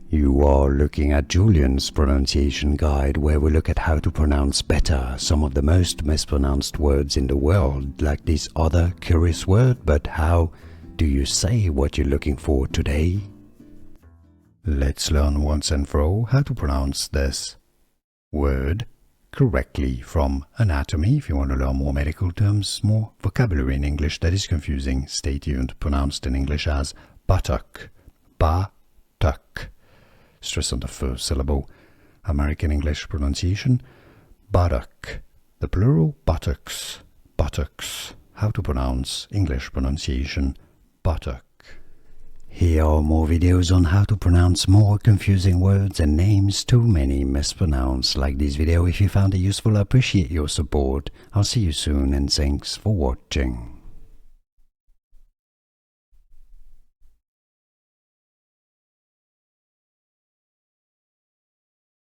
You are looking at Julian's pronunciation guide, where we look at how to pronounce better some of the most mispronounced words in the world, like this other curious word. But how do you say what you're looking for today? Let's learn once and for all how to pronounce this word correctly from anatomy. If you want to learn more medical terms, more vocabulary in English that is confusing, stay tuned. Pronounced in English as buttock, buttock. Stress on the first syllable. American English pronunciation, buttock. The plural, buttocks, buttocks. How to pronounce English pronunciation, buttock. Here are more videos on how to pronounce more confusing words and names too many mispronounced. Like this video if you found it useful. I appreciate your support. I'll see you soon and thanks for watching.